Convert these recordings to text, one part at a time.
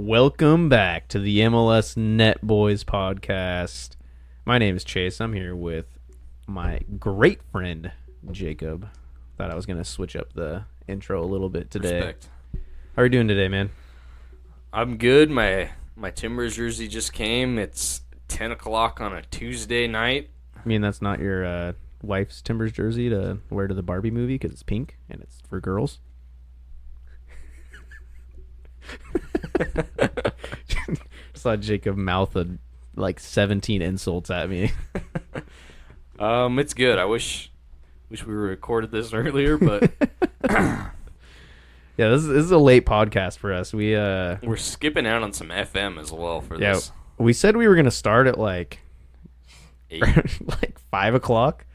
Welcome back to the MLS Net Boys podcast. My name is Chase. I'm here with my great friend, Jacob. Thought I was going to switch up the intro a little bit today. Respect. How are you doing today, man? I'm good. My Timbers jersey just came. It's 10 o'clock on a Tuesday night. I mean, that's not your wife's Timbers jersey to wear to the Barbie movie because it's pink and it's for girls? Saw Jacob mouth like 17 insults at me. It's good. I wish we recorded this earlier, but Yeah, this is a late podcast for us. we're skipping out on some FM as well for this. We said we were gonna start at like 8. like 5 o'clock.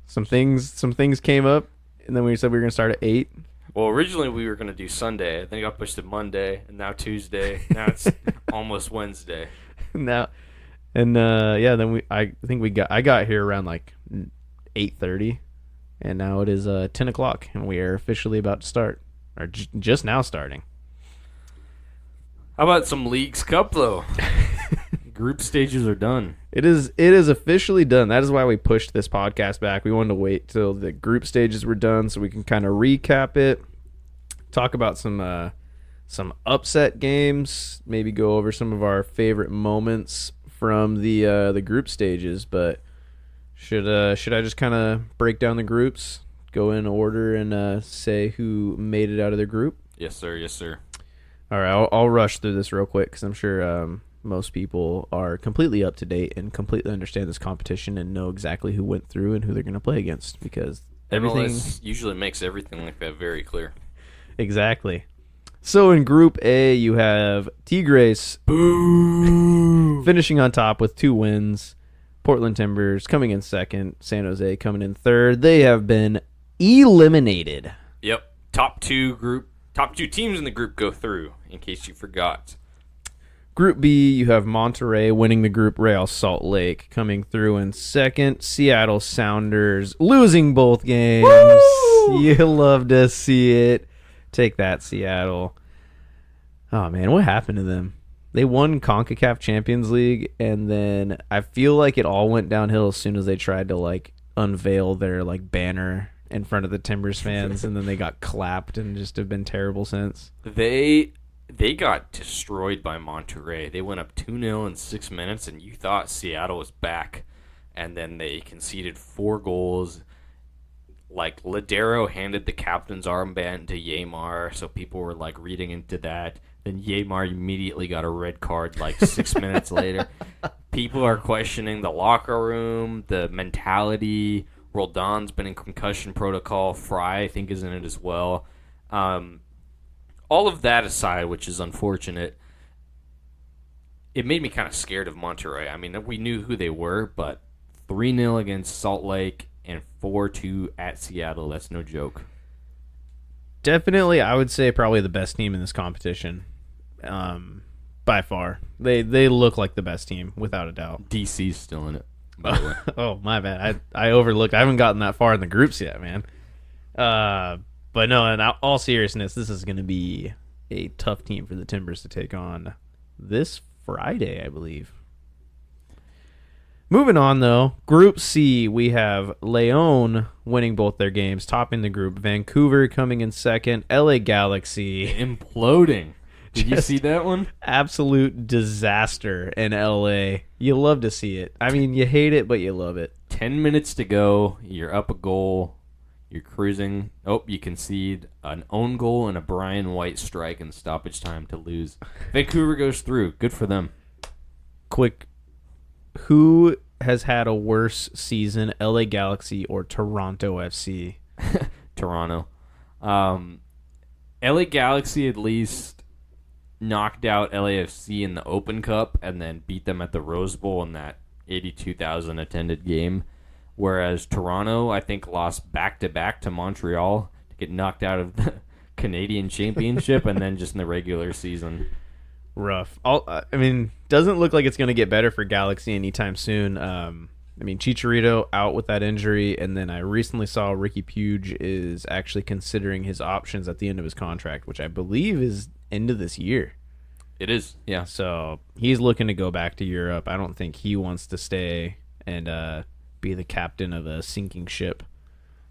Some things came up, and then we said we were gonna start at 8. Well, originally we were going to do Sunday. I think I pushed to Monday, and now Tuesday. Now it's almost Wednesday. Now, and then I got here around like 8:30, and now it is 10 o'clock, and we are officially about to start, or just now starting. How about some Leagues Cup, though? Group stages are done. It is officially done. That is why we pushed this podcast back. We wanted to wait till the group stages were done so we can kind of recap it, talk about some upset games, maybe go over some of our favorite moments from the group stages. But should I just kind of break down the groups, go in order, and say who made it out of their group? Yes, sir. Yes, sir. All right, I'll rush through this real quick because I'm sure most people are completely up to date and completely understand this competition and know exactly who went through and who they're going to play against because everything MLS usually makes everything like that very clear. Exactly. So in Group A, you have Tigres finishing on top with 2 wins. Portland Timbers coming in second. San Jose coming in third. They have been eliminated. Yep. Top two teams in the group go through, in case you forgot. Group B, you have Monterrey winning the group. Real Salt Lake coming through in second. Seattle Sounders losing both games. Woo! You love to see it. Take that, Seattle. Oh, man, what happened to them? They won CONCACAF Champions League, and then I feel like it all went downhill as soon as they tried to, like, unveil their, like, banner in front of the Timbers fans, and then they got clapped and just have been terrible since. They got destroyed by Monterrey. They went up 2-0 in 6 minutes, and you thought Seattle was back. And then they conceded 4 goals. Like, Ladero handed the captain's armband to Yeimar, so people were, like, reading into that. Then Yeimar immediately got a red card, like, 6 minutes later. People are questioning the locker room, the mentality. Roldan's been in concussion protocol. Fry, I think, is in it as well. All of that aside, which is unfortunate, it made me kind of scared of Monterrey. I mean, we knew who they were, but 3-0 against Salt Lake and 4-2 at Seattle, that's no joke. Definitely, I would say probably the best team in this competition, by far. They look like the best team, without a doubt. DC's still in it, by the way. Oh, my bad. I overlooked. I haven't gotten that far in the groups yet, man. But no, in all seriousness, this is going to be a tough team for the Timbers to take on this Friday, I believe. Moving on, though, Group C, we have León winning both their games, topping the group. Vancouver coming in second. LA Galaxy Imploding. Did you see that one? Absolute disaster in LA. You love to see it. I mean, you hate it, but you love it. 10 minutes to go. You're up a goal. You're cruising. Oh, you concede an own goal and a Brian White strike in stoppage time to lose. Vancouver goes through. Good for them. Quick, who has had a worse season, LA Galaxy or Toronto FC? Toronto. LA Galaxy at least knocked out LAFC in the Open Cup and then beat them at the Rose Bowl in that 82,000 attended game. Whereas Toronto, I think, lost back-to-back to Montreal to get knocked out of the Canadian Championship and then just in the regular season. Rough. I mean, doesn't look like it's going to get better for Galaxy anytime soon. I mean, Chicharito out with that injury, and then I recently saw Ricky Puig is actually considering his options at the end of his contract, which I believe is end of this year. It is, yeah. So he's looking to go back to Europe. I don't think he wants to stay and be the captain of a sinking ship.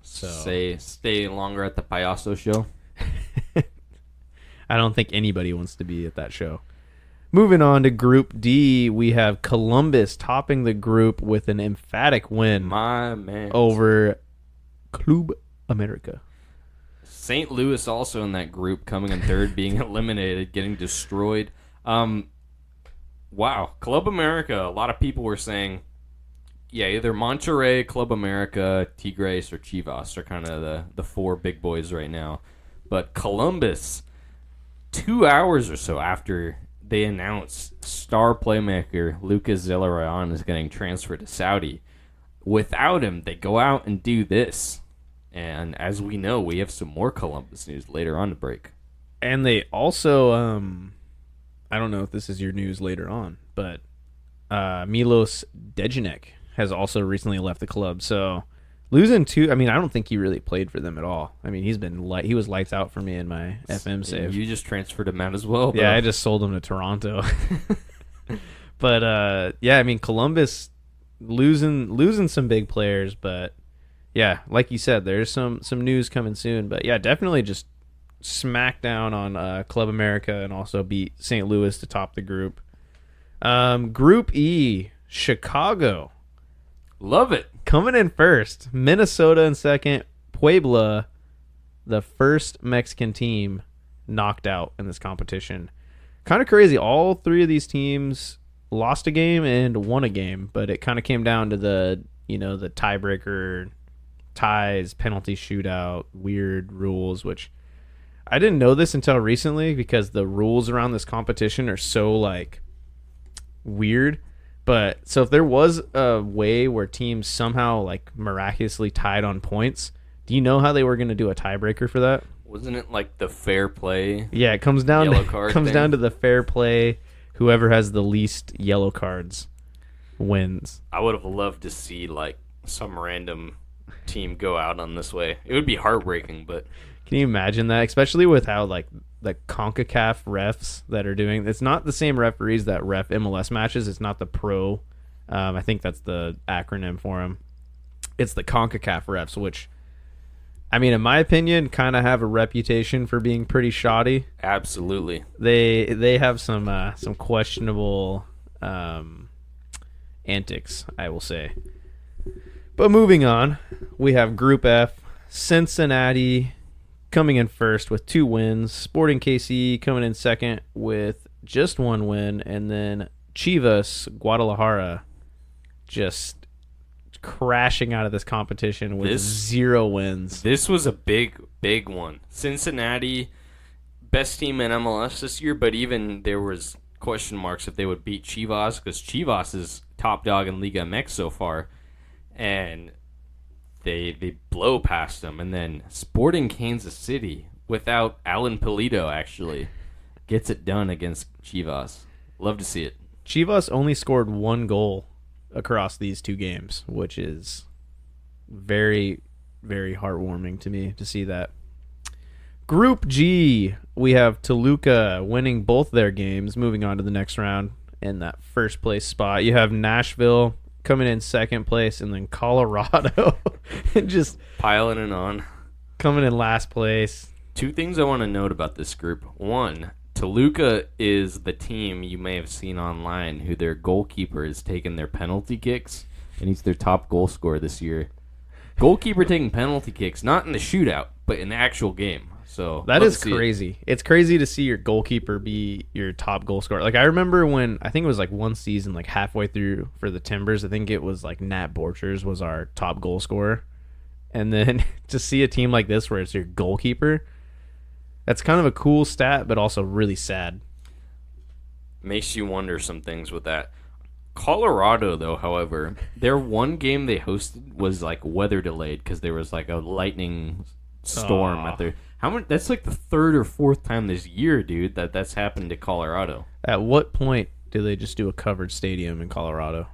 So Stay longer at the Payaso show. I don't think anybody wants to be at that show. Moving on to Group D, we have Columbus topping the group with an emphatic win My man. over Club America. St. Louis also in that group, coming in third, being eliminated, getting destroyed. Wow. Club America, a lot of people were saying, yeah, either Monterrey, Club America, Tigres, or Chivas are kind of the four big boys right now. But Columbus, 2 hours or so after they announced star playmaker Lucas Zelarayan is getting transferred to Saudi, without him, they go out and do this. And as we know, we have some more Columbus news later on the break. And they also, I don't know if this is your news later on, but Milos Dejanek has also recently left the club. So losing two, I mean, I don't think he really played for them at all. I mean, he was lights out for me in my FM save. You just transferred him out as well, bro. Yeah, I just sold him to Toronto. But yeah, I mean, Columbus losing some big players, but yeah, like you said, there's some news coming soon. But yeah, definitely just smack down on Club America and also beat St. Louis to top the group. Group E, Chicago. Love it. Coming in first, Minnesota in second, Puebla, the first Mexican team knocked out in this competition. Kind of crazy. All three of these teams lost a game and won a game, but it kind of came down to the tiebreaker, ties, penalty shootout, weird rules, which I didn't know this until recently because the rules around this competition are so like weird. But so if there was a way where teams somehow like miraculously tied on points, do you know how they were going to do a tiebreaker for that? Wasn't it like the fair play? Yeah, it comes down yellow card down to the fair play. Whoever has the least yellow cards wins. I would have loved to see like some random team go out on this way. It would be heartbreaking, but Can you imagine that? Especially with how like the CONCACAF refs that are doing, it's not the same referees that ref MLS matches. It's not the pro. I think that's the acronym for them. It's the CONCACAF refs, which, I mean, in my opinion, kind of have a reputation for being pretty shoddy. absolutely. They have some questionable antics, I will say. But moving on, we have Group F, Cincinnati coming in first with 2 wins, Sporting KC coming in second with just 1 win, and then Chivas Guadalajara just crashing out of this competition with 0 wins. This was a big one. Cincinnati, best team in MLS this year, but even there was question marks if they would beat Chivas, because Chivas is top dog in Liga MX so far, and they blow past them. And then Sporting Kansas City, without Alan Pulido, actually gets it done against Chivas. Love to see it. Chivas only scored 1 goal across these 2 games, which is very, very heartwarming to me to see that. Group G, we have Toluca winning both their games, moving on to the next round in that first place spot. You have Nashville coming in second place, and then Colorado just Piling it on. coming in last place. 2 things I want to note about this group. 1, Toluca is the team you may have seen online who their goalkeeper has taken their penalty kicks, and he's their top goal scorer this year. Goalkeeper taking penalty kicks, not in the shootout, but in the actual game. So That love is to see it. crazy. It's crazy to see your goalkeeper be your top goal scorer. Like, I remember when, I think it was like one season, like halfway through for the Timbers, I think it was like Nat Borchers was our top goal scorer. And then to see a team like this where it's your goalkeeper, that's kind of a cool stat, but also really sad. Makes you wonder some things with that. Colorado, though, however, their one game they hosted was like weather delayed because there was like a lightning storm at their. How many? That's like the 3rd or 4th time this year, dude, that's happened to Colorado. At what point do they just do a covered stadium in Colorado?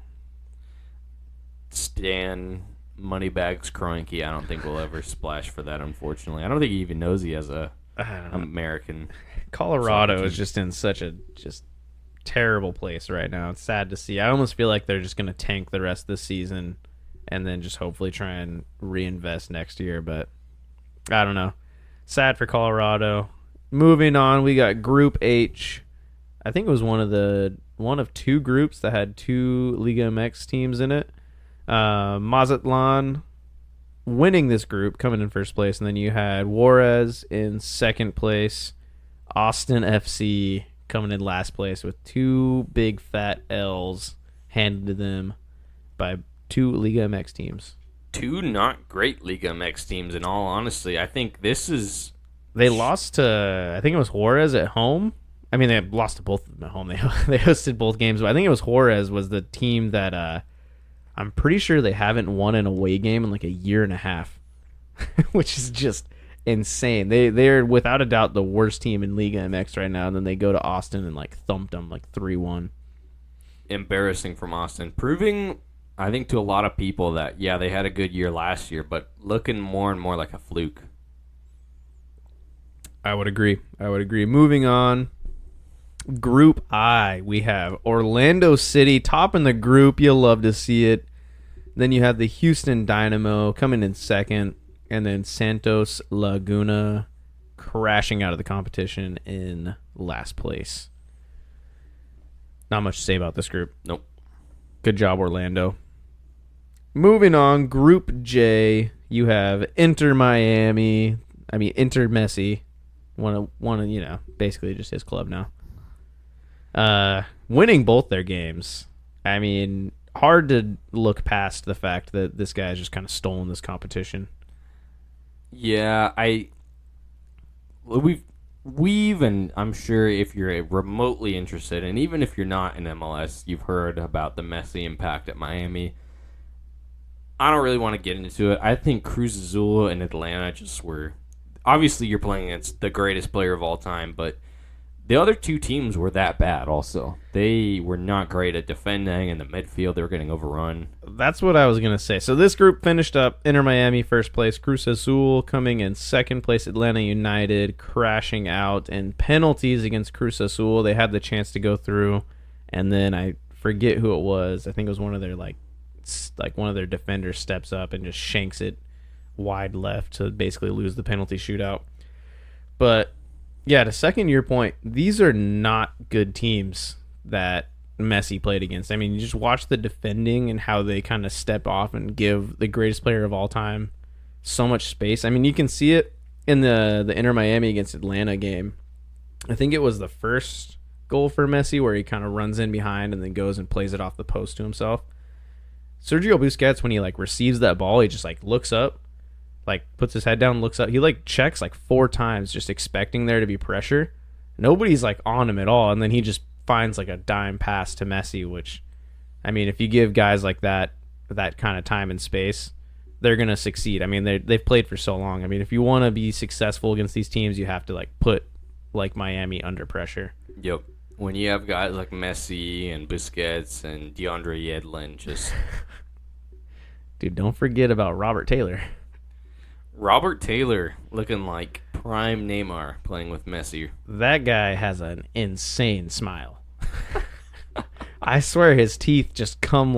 Stan Moneybags Kroenke, I don't think will ever splash for that, unfortunately. I don't think he even knows he has a I don't know. American. Colorado soccer is team. just in such a just terrible place right now. It's sad to see. I almost feel like they're just going to tank the rest of the season and then just hopefully try and reinvest next year. But I don't know. Sad for Colorado. Moving on, we got Group H. I think it was one of two groups that had two Liga MX teams in it. Mazatlan winning this group, coming in first place, and then you had Juarez in second place. Austin FC coming in last place with two big fat L's handed to them by two Liga MX teams. Two not great Liga MX teams, in all honesty. I think this is... They lost to, I think it was Juarez at home. I mean, they lost to both of them at home. They hosted both games, but I think it was Juarez was the team that I'm pretty sure they haven't won an away game in like a year and a half, which is just insane. They're without a doubt the worst team in Liga MX right now, and then they go to Austin and like thumped them like 3-1. Embarrassing from Austin. Proving, I think, to a lot of people that, yeah, they had a good year last year, but looking more and more like a fluke. I would agree. Moving on. Group I, we have Orlando City topping the group. You'll love to see it. Then you have the Houston Dynamo coming in second, and then Santos Laguna crashing out of the competition in last place. Not much to say about this group. Nope. Good job, Orlando. Moving on, Group J, you have Inter Messi. One of basically just his club now. Winning both their games. I mean, hard to look past the fact that this guy has just kind of stolen this competition. Yeah, we've and I'm sure if you're remotely interested, and even if you're not in MLS, you've heard about the Messi impact at Miami. I don't really want to get into it. I think Cruz Azul and Atlanta just were... Obviously, you're playing against the greatest player of all time, but the other two teams were that bad also. They were not great at defending in the midfield. They were getting overrun. That's what I was going to say. So this group finished up Inter Miami first place, Cruz Azul coming in second place, Atlanta United crashing out in penalties against Cruz Azul. They had the chance to go through, and then I forget who it was. I think it was one of their one of their defenders steps up and just shanks it wide left to basically lose the penalty shootout. But yeah, to second your point, these are not good teams that Messi played against. I mean, you just watch the defending and how they kind of step off and give the greatest player of all time so much space. I mean, you can see it in the Inter Miami against Atlanta game. I think it was the first goal for Messi where he kind of runs in behind and then goes and plays it off the post to himself. Sergio Busquets, when he receives that ball, he just looks up, puts his head down, looks up. He checks 4 times, just expecting there to be pressure. Nobody's on him at all, and then he just finds a dime pass to Messi. Which, I mean, if you give guys like that kind of time and space, they're gonna succeed. I mean, they've played for so long. I mean, if you want to be successful against these teams, you have to put Miami under pressure. Yep. When you have guys like Messi and Busquets and DeAndre Yedlin, just dude, don't forget about Robert Taylor. Robert Taylor looking like prime Neymar playing with Messi. That guy has an insane smile. I swear his teeth just come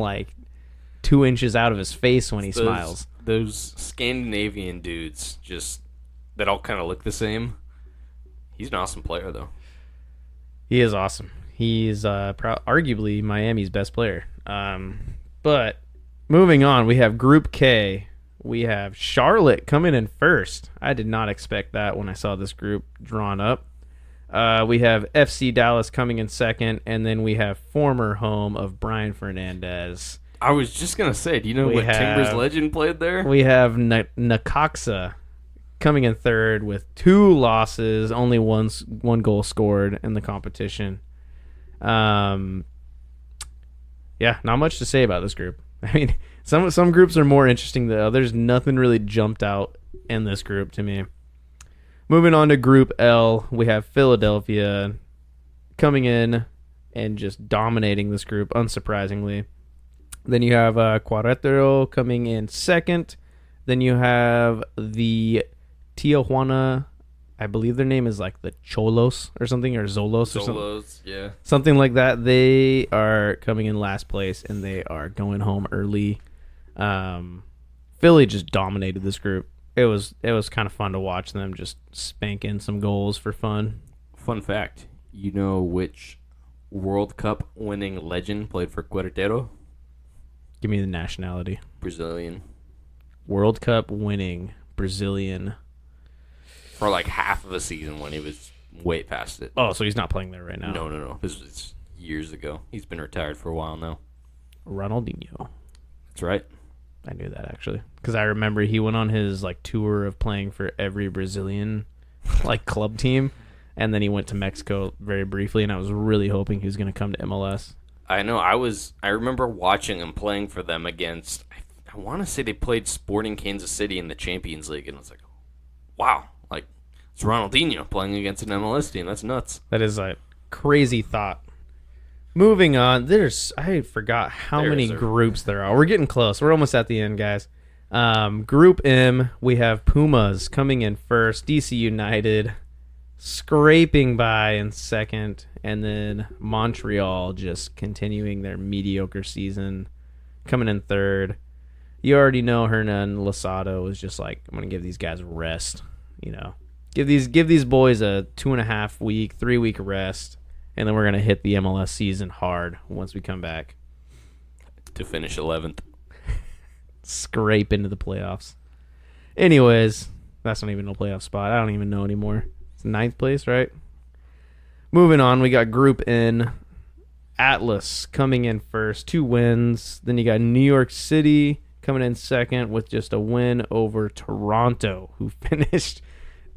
2 inches out of his face when he smiles. Those Scandinavian dudes that all kind of look the same. He's an awesome player, though. He is awesome. He's arguably Miami's best player. But moving on, we have Group K. We have Charlotte coming in first. I did not expect that when I saw this group drawn up. We have FC Dallas coming in second, and then we have former home of Brian Fernandez. I was just going to say, do you know what Timbers legend played there? We have Necaxa coming in third with 2 losses, only one goal scored in the competition. Yeah, not much to say about this group. I mean, some groups are more interesting than others. Nothing really jumped out in this group to me. Moving on to Group L, we have Philadelphia coming in and just dominating this group, unsurprisingly. Then you have Querétaro coming in second. Then you have the Tijuana I believe their name is like the Cholos or something, or Zolos or something. Solos, yeah. Something like that. They are coming in last place, and they are going home early. Philly just dominated this group. It was kind of fun to watch them just spank in some goals for fun. Fun fact, you know which World Cup winning legend played for Querétaro? Give me the nationality. Brazilian. World Cup winning Brazilian. For like half of a season when he was way past it. Oh, so he's not playing there right now. No. This was years ago. He's been retired for a while now. Ronaldinho. That's right. I knew that actually, because I remember he went on his like tour of playing for every Brazilian like club team, and then he went to Mexico very briefly, and I was really hoping he was going to come to MLS. I know. I remember watching him playing for them against. I want to say they played Sporting Kansas City in the Champions League, and I was like, wow, like it's Ronaldinho playing against an MLS team. That's nuts. That is a crazy thought. Moving on, I forgot how many groups there are. We're getting close. We're almost at the end, guys. Group M, we have Pumas coming in first, DC United scraping by in second, and then Montreal just continuing their mediocre season, coming in third. You already know Hernan Losado was just like, I'm going to give these guys a rest, Give these boys a 2.5 week, 3 week rest. And then we're going to hit the MLS season hard once we come back. To finish 11th. Scrape into the playoffs. Anyways, that's not even a playoff spot. I don't even know anymore. It's 9th place, right? Moving on, we got Group N. Atlas coming in first, 2 wins. Then you got New York City coming in second with just a win over Toronto, who finished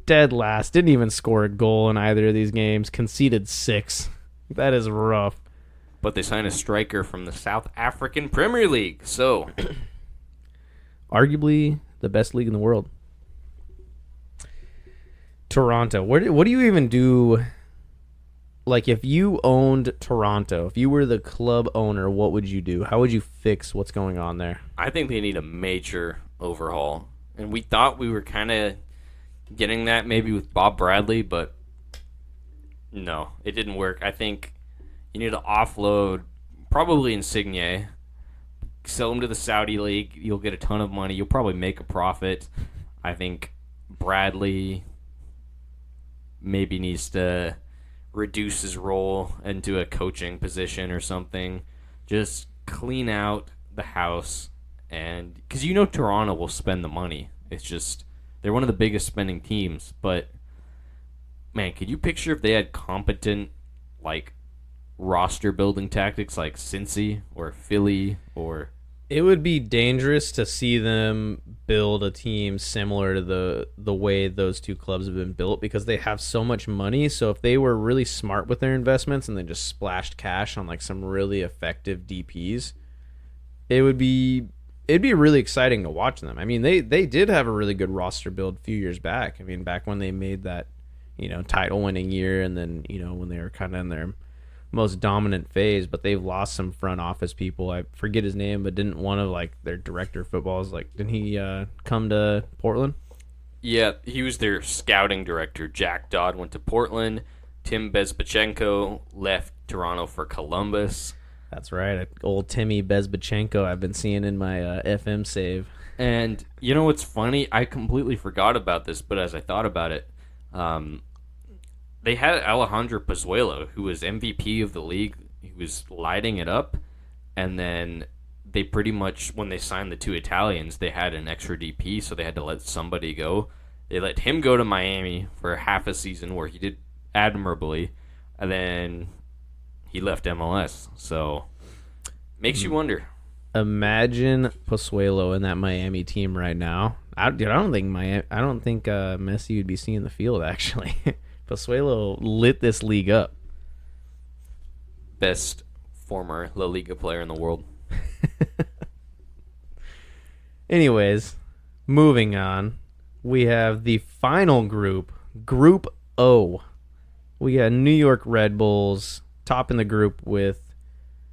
dead last. Didn't even score a goal in either of these games. Conceded 6. That is rough. But they signed a striker from the South African Premier League. So, arguably the best league in the world. Toronto. What do you even do? Like, if you owned Toronto, if you were the club owner, what would you do? How would you fix what's going on there? I think they need a major overhaul. And we thought we were kind of getting that maybe with Bob Bradley, but no, it didn't work. I think you need to offload probably Insigne, sell him to the Saudi League. You'll get a ton of money. You'll probably make a profit. I think Bradley maybe needs to reduce his role into a coaching position or something. Just clean out the house, and because Toronto will spend the money. It's just they're one of the biggest spending teams, but man, could you picture if they had competent, like, roster building tactics like Cincy or Philly or... It would be dangerous to see them build a team similar to the way those two clubs have been built, because they have so much money. So if they were really smart with their investments and then just splashed cash on like some really effective DPs, it'd be really exciting to watch them. I mean, they did have a really good roster build a few years back. I mean, back when they made that, title winning year, and then, when they were kind of in their most dominant phase, but they've lost some front office people. I forget his name, but didn't one of like their director of football didn't he come to Portland? Yeah, he was their scouting director. Jack Dodd went to Portland. Tim Bezbachenko left Toronto for Columbus. That's right. Old Timmy Bezbachenko I've been seeing in my FM save. And you know what's funny? I completely forgot about this, but as I thought about it, they had Alejandro Pozuelo, who was MVP of the league. He was lighting it up. And then they pretty much, when they signed the 2 Italians, they had an extra DP, so they had to let somebody go. They let him go to Miami for half a season where he did admirably. And then he left MLS. So, makes you wonder. Imagine Pozuelo in that Miami team right now. I don't think Messi would be seeing the field, actually. Pozuelo lit this league up. Best former La Liga player in the world. Anyways, moving on. We have the final group, Group O. We got New York Red Bulls topping the group with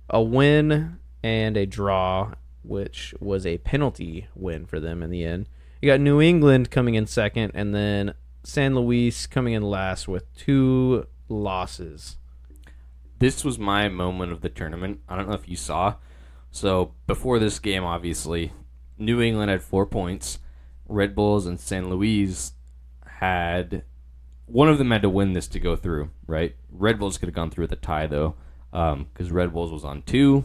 a win and a draw, which was a penalty win for them in the end. You got New England coming in second, and then San Luis coming in last with 2 losses. This was my moment of the tournament. I don't know if you saw. So before this game, obviously, New England had 4 points. Red Bulls and San Luis had... One of them had to win this to go through, right? Red Bulls could have gone through with a tie, though, because Red Bulls was on 2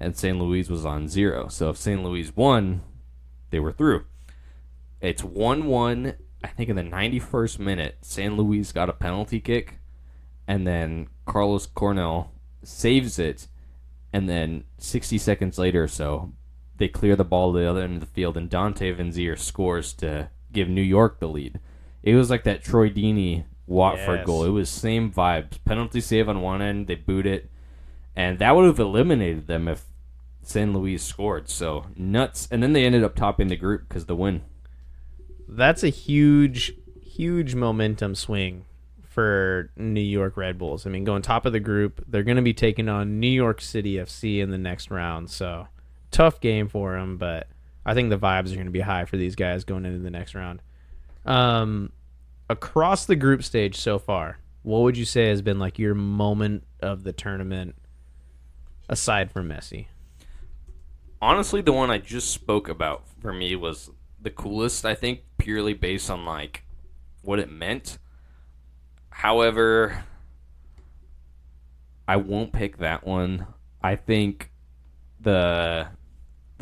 and San Luis was on 0. So if San Luis won, they were through. It's 1-1. I think in the 91st minute, San Luis got a penalty kick, and then Carlos Cornell saves it, and then 60 seconds later or so, they clear the ball to the other end of the field, and Dante Vanzier scores to give New York the lead. It was like that Troy Deeney Watford goal. It was same vibes. Penalty save on one end, they boot it, and that would have eliminated them if San Luis scored. So nuts. And then they ended up topping the group because of the win. That's a huge, huge momentum swing for New York Red Bulls. I mean, going top of the group, they're going to be taking on New York City FC in the next round. So tough game for them, but I think the vibes are going to be high for these guys going into the next round. Across the group stage so far, what would you say has been like your moment of the tournament aside from Messi? Honestly, the one I just spoke about for me was the coolest, I think, purely based on like what it meant. However, I won't pick that one. I think the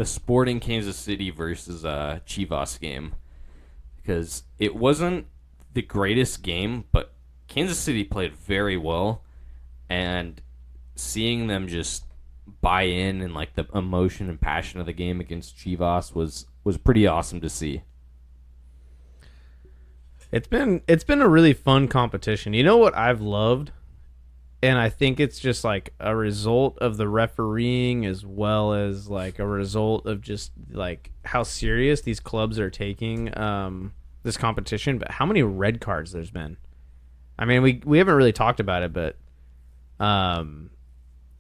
Sporting Kansas City versus Chivas game, because it wasn't the greatest game, but Kansas City played very well, and seeing them just buy in and like the emotion and passion of the game against Chivas was pretty awesome to see. It's been a really fun competition. You know what I've loved? And I think it's just like a result of the refereeing as well as like a result of just like how serious these clubs are taking this competition, but how many red cards there's been. I mean, we haven't really talked about it, but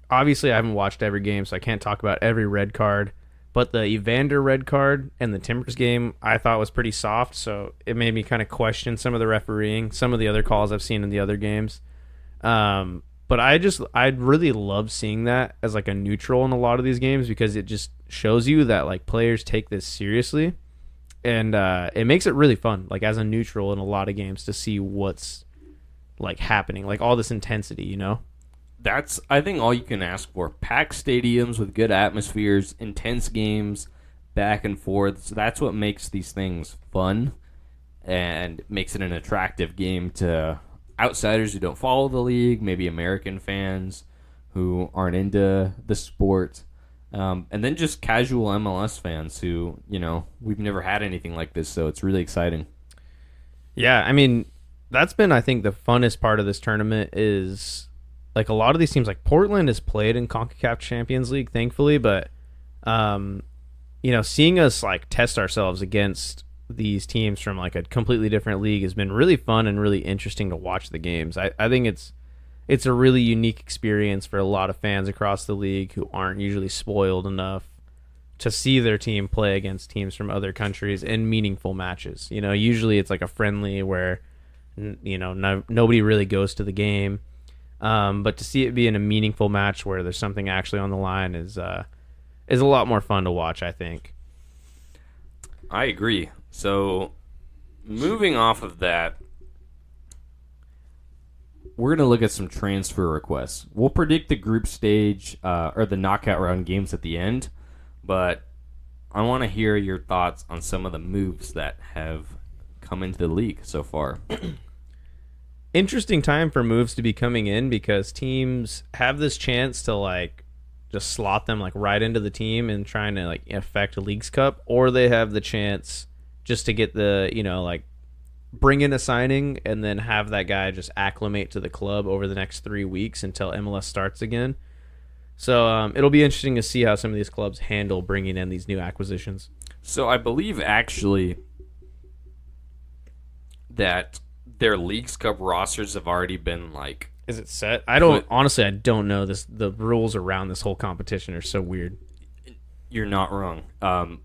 obviously I haven't watched every game, so I can't talk about every red card. But the Evander red card and the Timbers game I thought was pretty soft, so it made me kind of question some of the refereeing, some of the other calls I've seen in the other games. But I'd really love seeing that as like a neutral in a lot of these games, because it just shows you that like players take this seriously, and it makes it really fun, like as a neutral in a lot of games, to see what's like happening, like all this intensity, you know? That's, I think, all you can ask for. Packed stadiums with good atmospheres, intense games, back and forth. So that's what makes these things fun and makes it an attractive game to outsiders who don't follow the league, maybe American fans who aren't into the sport, and then just casual MLS fans who, you know, we've never had anything like this, so it's really exciting. Yeah, I mean, that's been, I think, the funnest part of this tournament is... like a lot of these teams, like Portland has played in CONCACAF Champions League, thankfully, but you know, seeing us like test ourselves against these teams from like a completely different league has been really fun and really interesting to watch the games. I think it's a really unique experience for a lot of fans across the league who aren't usually spoiled enough to see their team play against teams from other countries in meaningful matches. You know, usually it's like a friendly where, you know, nobody really goes to the game. But to see it be in a meaningful match where there's something actually on the line is a lot more fun to watch, I think. I agree. So, moving off of that, we're going to look at some transfer requests. We'll predict the group stage or the knockout round games at the end, but I want to hear your thoughts on some of the moves that have come into the league so far. Interesting time for moves to be coming in, because teams have this chance to like just slot them like right into the team and trying to like affect a Leagues Cup, or they have the chance just to get the, you know, like bring in a signing and then have that guy just acclimate to the club over the next 3 weeks until MLS starts again. So it'll be interesting to see how some of these clubs handle bringing in these new acquisitions. So I believe actually that their Leagues Cup rosters have already been like... Is it set? I don't know this. The rules around this whole competition are so weird. You're not wrong.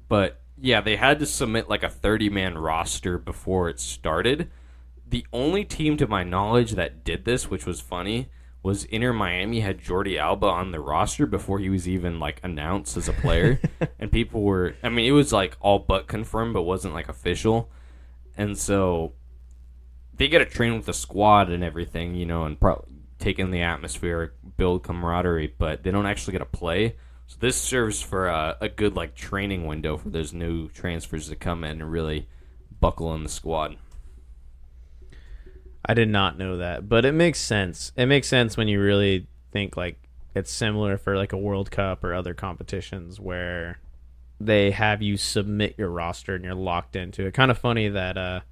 But yeah, they had to submit like a 30-man roster before it started. The only team to my knowledge that did this, which was funny, was Inter Miami had Jordi Alba on the roster before he was even like announced as a player. And people were, I mean, it was like all but confirmed, but wasn't like official. And so they get to train with the squad and everything, you know, and take in the atmosphere, build camaraderie, but they don't actually get to play. So this serves for a good like training window for those new transfers to come in and really buckle in the squad. I did not know that, but it makes sense. It makes sense when you really think like it's similar for like a World Cup or other competitions where they have you submit your roster and you're locked into it. Kind of funny that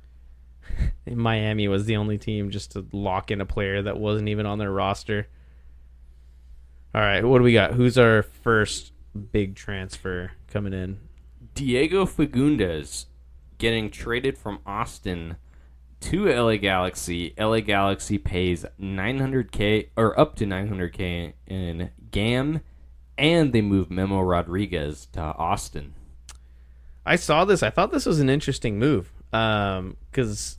Miami was the only team just to lock in a player that wasn't even on their roster. All right, what do we got? Who's our first big transfer coming in? Diego Fagundes getting traded from Austin to LA Galaxy. LA Galaxy pays $900K or up to $900K in GAM, and they move Memo Rodriguez to Austin. I saw this. I thought this was an interesting move because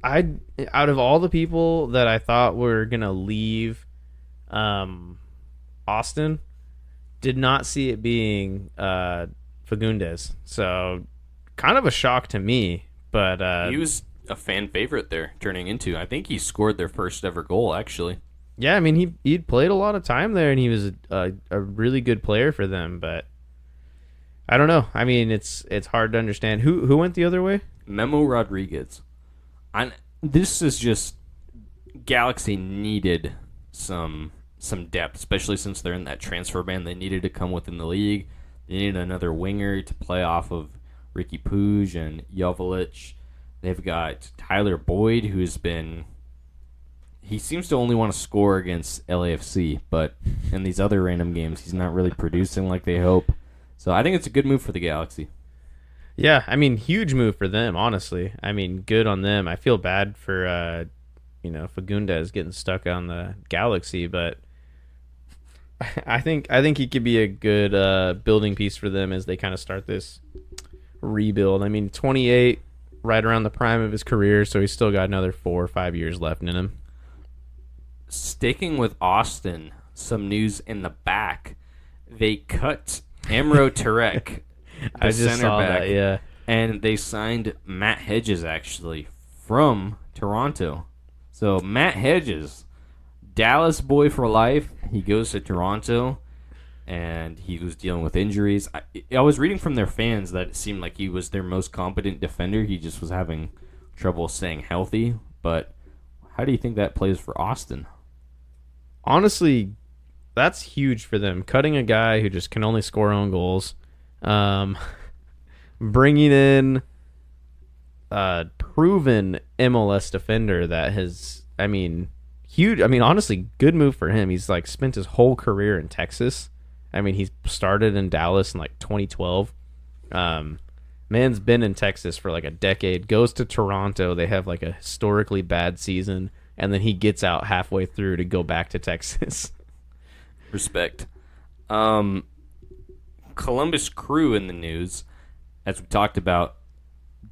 out of all the people that I thought were gonna leave Austin, did not see it being Fagundes. So kind of a shock to me. But he was a fan favorite there, turning into. I think he scored their first ever goal, actually. Yeah, I mean, he'd played a lot of time there, and he was a really good player for them. But I don't know. I mean, it's hard to understand. Who went the other way? Memo Rodriguez. This is just Galaxy needed some depth, especially since they're in that transfer ban. They needed to come within the league. They needed another winger to play off of Ricky Puig and Joveljic. They've got Tyler Boyd, who's been... He seems to only want to score against LAFC, but in these other random games, he's not really producing like they hope. So I think it's a good move for the Galaxy. Yeah, I mean, huge move for them, honestly. I mean, good on them. I feel bad for, Fagundes getting stuck on the Galaxy, but I think he could be a good building piece for them as they kind of start this rebuild. I mean, 28... right around the prime of his career, so he's still got another 4 or 5 years left in him. Sticking with Austin, some news in the back. They cut Amro Tarek, I just saw that, yeah. And they signed Matt Hedges, actually, from Toronto. So Matt Hedges, Dallas boy for life. He goes to Toronto, and he was dealing with injuries. I was reading from their fans that it seemed like he was their most competent defender. He just was having trouble staying healthy. But how do you think that plays for Austin? Honestly, that's huge for them. Cutting a guy who just can only score own goals. Bringing in a proven MLS defender that has, I mean, huge. I mean, honestly, good move for him. He's like spent his whole career in Texas. I mean, he started in Dallas in like 2012. Man's been in Texas for like a decade. Goes to Toronto. They have like a historically bad season, and then he gets out halfway through to go back to Texas. Respect. Columbus Crew in the news, as we talked about.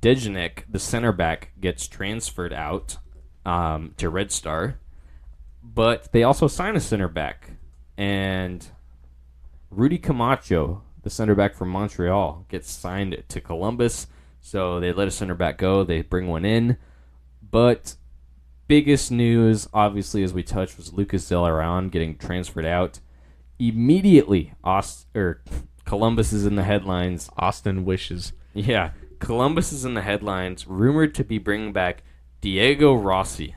Dejanek, the center back, gets transferred out to Red Star, but they also sign a center back, and Rudy Camacho, the center back from Montreal, gets signed to Columbus. So they let a center back go. They bring one in. But biggest news, obviously, as we touched, was Lucas Zelarayán getting transferred out. Immediately, Columbus is in the headlines. Austin wishes. Yeah, Columbus is in the headlines, rumored to be bringing back Diego Rossi,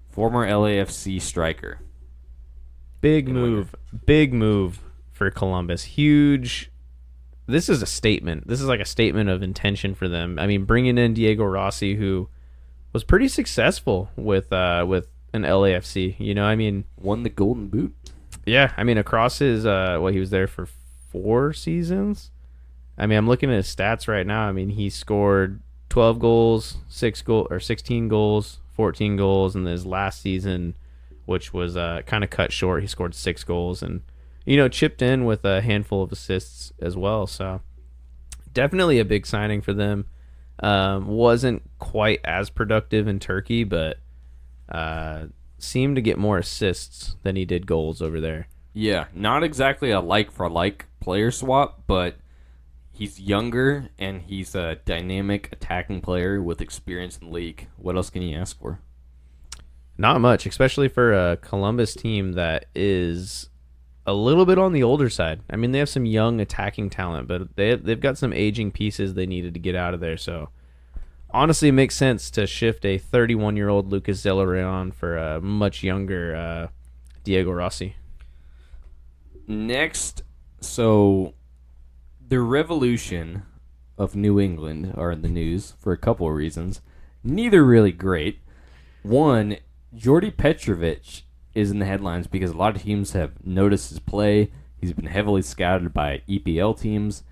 former LAFC striker. Big move for Columbus. Huge. This is a statement. This is like a statement of intention for them. I mean, bringing in Diego Rossi, who was pretty successful with an LAFC. You know, I mean, won the Golden Boot. Yeah, I mean, across his he was there for 4 seasons. I mean, I'm looking at his stats right now. I mean, he scored 12 goals, 16 goals, 14 goals in his last season, which was kind of cut short. He scored 6 goals and, chipped in with a handful of assists as well. So definitely a big signing for them. Wasn't quite as productive in Turkey, but seemed to get more assists than he did goals over there. Yeah, not exactly a like-for-like player swap, but he's younger and he's a dynamic attacking player with experience in the league. What else can you ask for? Not much, especially for a Columbus team that is a little bit on the older side. I mean, they have some young attacking talent, but they've got some aging pieces they needed to get out of there. So, honestly, it makes sense to shift a 31-year-old Lucas Zelarayan for a much younger Diego Rossi. Next, so the Revolution of New England are in the news for a couple of reasons. Neither really great. One, Jordy Petrovic is in the headlines because a lot of teams have noticed his play. He's been heavily scouted by EPL teams,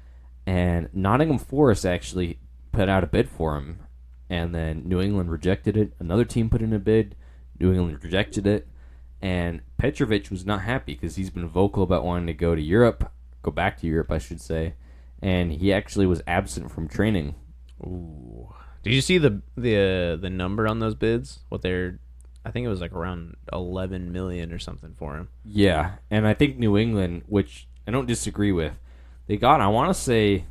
and Nottingham Forest actually put out a bid for him, and then New England rejected it. Another team put in a bid. New England rejected it, and Petrovic was not happy because he's been vocal about wanting to go back to Europe, I should say, and he actually was absent from training. Ooh. Did you see the number on those bids? I think it was like around 11 million or something for him. Yeah, and I think New England, which I don't disagree with, they got, I want to say,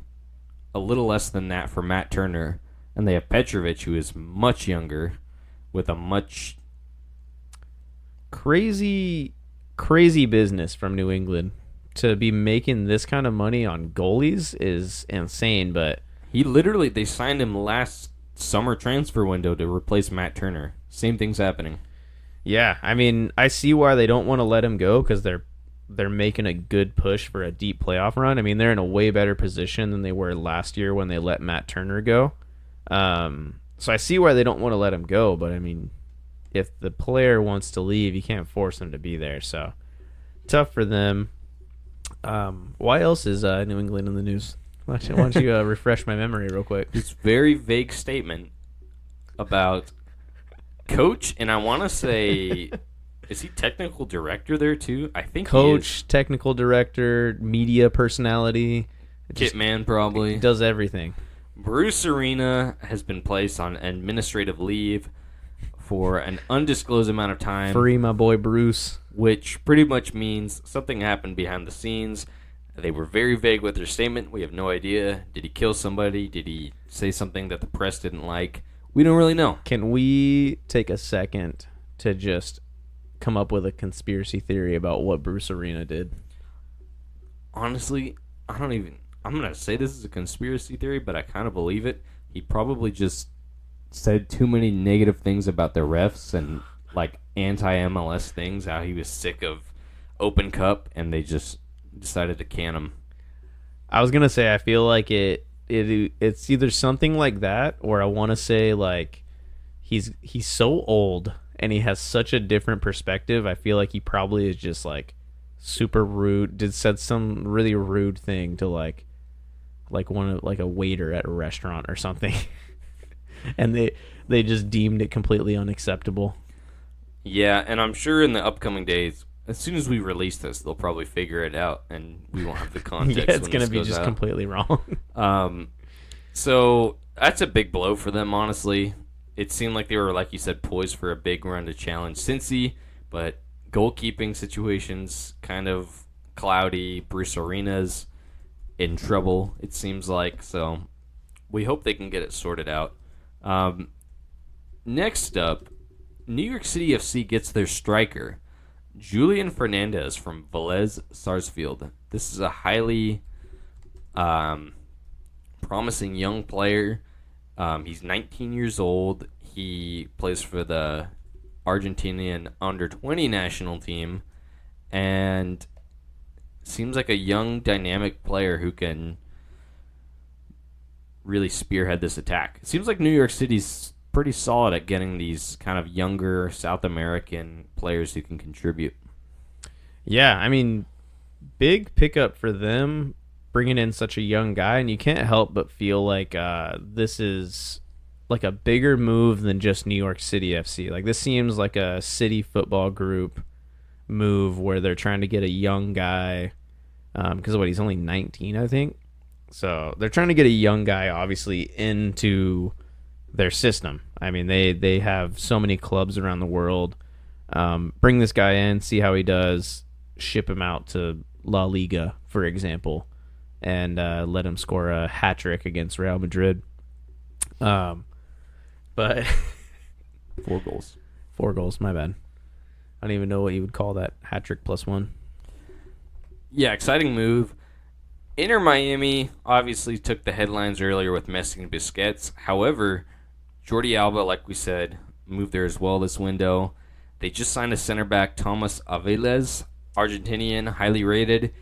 a little less than that for Matt Turner, and they have Petrovic, who is much younger, with a much crazy business from New England. To be making this kind of money on goalies is insane, but they signed him last summer transfer window to replace Matt Turner. Same thing's happening. Yeah, I mean, I see why they don't want to let him go because they're making a good push for a deep playoff run. I mean, they're in a way better position than they were last year when they let Matt Turner go. So I see why they don't want to let him go, but I mean, if the player wants to leave, you can't force him to be there. So tough for them. Why else is New England in the news? Why don't you refresh my memory real quick? This very vague statement about coach, and I want to say, is he technical director there too? I think coach, technical director, media personality, Kitman probably does everything. Bruce Arena has been placed on administrative leave for an undisclosed amount of time. Free my boy Bruce. Which pretty much means something happened behind the scenes. They were very vague with their statement. We have no idea. Did he kill somebody? Did he say something that the press didn't like? We don't really know. Can we take a second to just come up with a conspiracy theory about what Bruce Arena did? Honestly, I'm going to say this is a conspiracy theory, but I kind of believe it. He probably just said too many negative things about the refs and like anti-MLS things, how he was sick of Open Cup, and they just decided to can him. I was gonna say I feel like it's either something like that, or I want to say like he's so old and he has such a different perspective. I feel like he probably is just like super rude. Said some really rude thing to like a waiter at a restaurant or something, and they just deemed it completely unacceptable. Yeah, and I'm sure in the upcoming days, as soon as we release this, they'll probably figure it out, and we won't have the context. Yeah, it's going to be just completely wrong. So that's a big blow for them, honestly. It seemed like they were, like you said, poised for a big run to challenge Cincy, but goalkeeping situations kind of cloudy. Bruce Arena's in trouble, it seems like. So we hope they can get it sorted out. Next up, New York City FC gets their striker, Julian Fernandez from Velez Sarsfield. This is a highly promising young player. He's 19 years old. He plays for the Argentinian under-20 national team and seems like a young, dynamic player who can really spearhead this attack. It seems like New York City's pretty solid at getting these kind of younger South American players who can contribute. Yeah, I mean, big pickup for them bringing in such a young guy, and you can't help but feel like this is like a bigger move than just New York City FC. Like this seems like a city football group move where they're trying to get a young guy because he's only 19, I think. So they're trying to get a young guy, obviously, into their system. I mean, they have so many clubs around the world. Bring this guy in, see how he does, ship him out to La Liga, for example, and let him score a hat trick against Real Madrid. But 4 goals. 4 goals, my bad. I don't even know what you would call that. Hat trick +1. Yeah, exciting move. Inter Miami obviously took the headlines earlier with Messi and Busquets. However, Jordi Alba, like we said, moved there as well this window. They just signed a center back, Thomas Aviles, Argentinian, highly rated.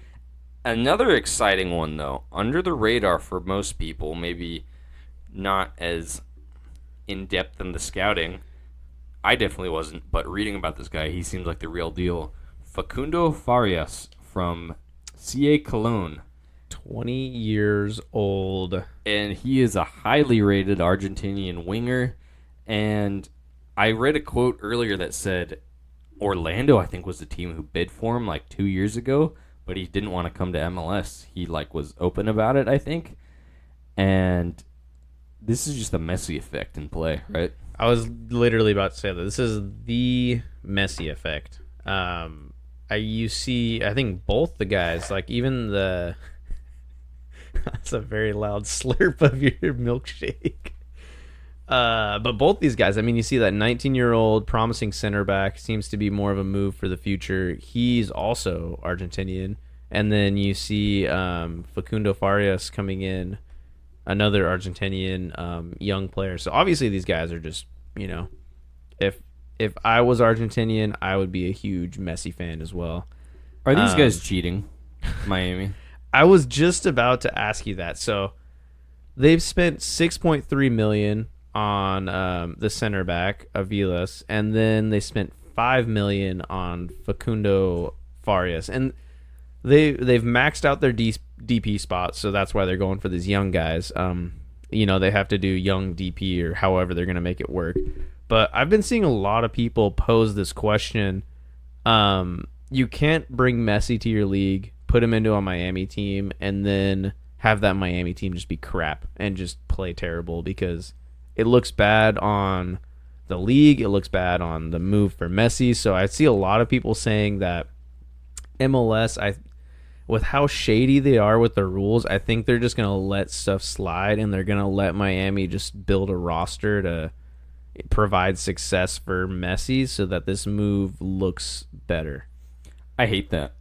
Another exciting one, though, under the radar for most people, maybe not as in-depth in the scouting. I definitely wasn't, but reading about this guy, he seems like the real deal. Facundo Farias from CA Cologne. 20 years old. And he is a highly rated Argentinian winger. And I read a quote earlier that said Orlando, I think, was the team who bid for him like 2 years ago, but he didn't want to come to MLS. He was open about it, I think. And this is just a Messi effect in play, right? I was literally about to say that. This is the Messi effect. You see, I think both the guys, like even the... That's a very loud slurp of your milkshake. But both these guys, I mean, you see that 19-year-old promising center back seems to be more of a move for the future. He's also Argentinian. And then you see Facundo Farias coming in, another Argentinian young player. So obviously these guys are just, if I was Argentinian, I would be a huge Messi fan as well. Are these guys cheating, Miami? I was just about to ask you that. So they've spent $6.3 million on the center back Aviles, and then they spent $5 million on Facundo Farias, and they've maxed out their DP spots, so that's why they're going for these young guys. They have to do young DP or however they're going to make it work. But I've been seeing a lot of people pose this question. You can't bring Messi to your league, put him into a Miami team, and then have that Miami team just be crap and just play terrible, because it looks bad on the league. It looks bad on the move for Messi. So I see a lot of people saying that MLS, with how shady they are with the rules, I think they're just going to let stuff slide, and they're going to let Miami just build a roster to provide success for Messi so that this move looks better. I hate that.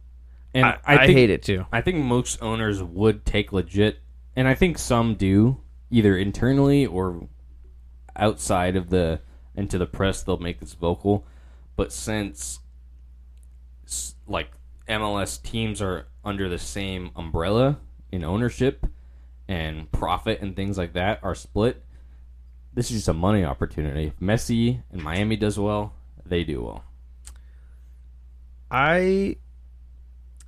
And I hate it too. I think most owners would take legit, and I think some do, either internally or outside of into the press, they'll make this vocal. But since MLS teams are under the same umbrella in ownership and profit and things like that are split, this is just a money opportunity. If Messi and Miami does well, they do well.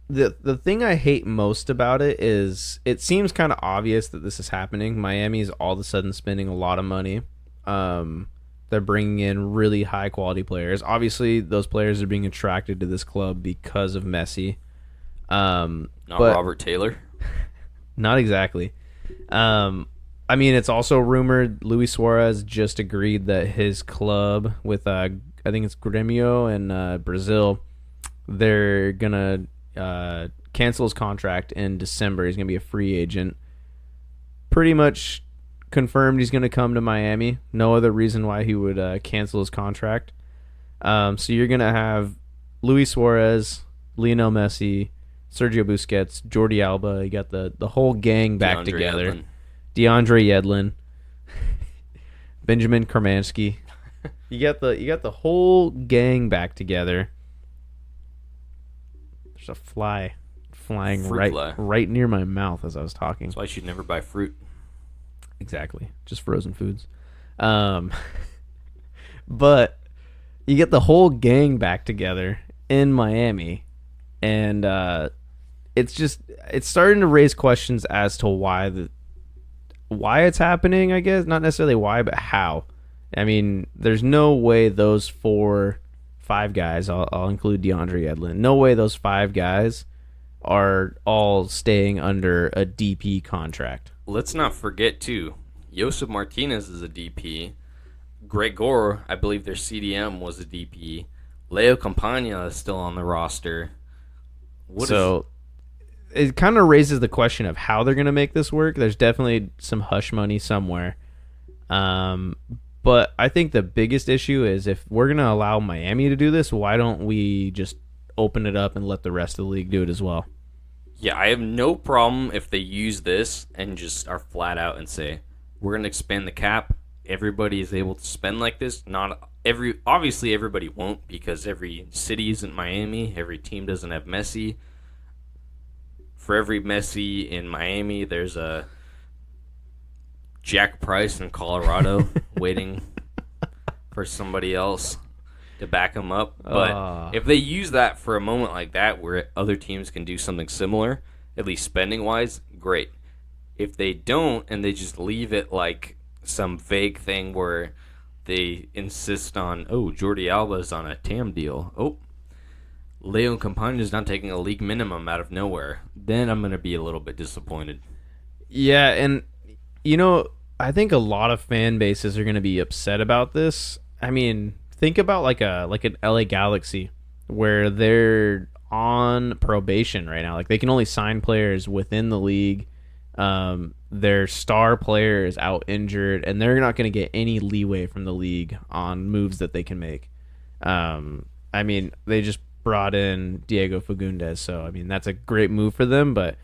The thing I hate most about it is it seems kind of obvious that this is happening. Miami's all of a sudden spending a lot of money. They're bringing in really high quality players. Obviously, those players are being attracted to this club because of Messi. Not Robert Taylor. Not exactly. I mean, it's also rumored Luis Suarez just agreed that his club with I think it's Grêmio in Brazil, they're gonna cancel his contract in December. He's gonna be a free agent. Pretty much confirmed he's gonna come to Miami. No other reason why he would cancel his contract. So you're gonna have Luis Suarez, Lionel Messi, Sergio Busquets, Jordi Alba. You got the whole gang back together. Yedlin. DeAndre Yedlin, Benjamin Kermansky. You got the whole gang back together. There's a fly flying right near my mouth as I was talking. That's why you should never buy fruit. Exactly, just frozen foods. But you get the whole gang back together in Miami, and it's starting to raise questions as to why it's happening, I guess. Not necessarily why, but how. I mean, there's no way those 4-5 guys, I'll include DeAndre Yedlin, no way those 5 guys are all staying under a DP contract. Let's not forget, too, Josef Martinez is a DP. Greg Gore, I believe their CDM was a DP. Leo Campagna is still on the roster. It kind of raises the question of how they're going to make this work. There's definitely some hush money somewhere. But I think the biggest issue is if we're going to allow Miami to do this, why don't we just open it up and let the rest of the league do it as well? Yeah, I have no problem if they use this and just are flat out and say, we're going to expand the cap. Everybody is able to spend like this. Obviously everybody won't, because every city isn't Miami. Every team doesn't have Messi. For every Messi in Miami, there's a Jack Price in Colorado waiting for somebody else to back him up. But if they use that for a moment like that where other teams can do something similar, at least spending-wise, great. If they don't and they just leave it like some vague thing where they insist on, Jordi Alba's on a TAM deal. Leo Campagna's not taking a league minimum out of nowhere. Then I'm going to be a little bit disappointed. Yeah, and, I think a lot of fan bases are going to be upset about this. I mean, think about like an LA Galaxy where they're on probation right now. Like, they can only sign players within the league. Their star player is out injured, and they're not going to get any leeway from the league on moves that they can make. I mean, they just brought in Diego Fagundes, so I mean that's a great move for them, but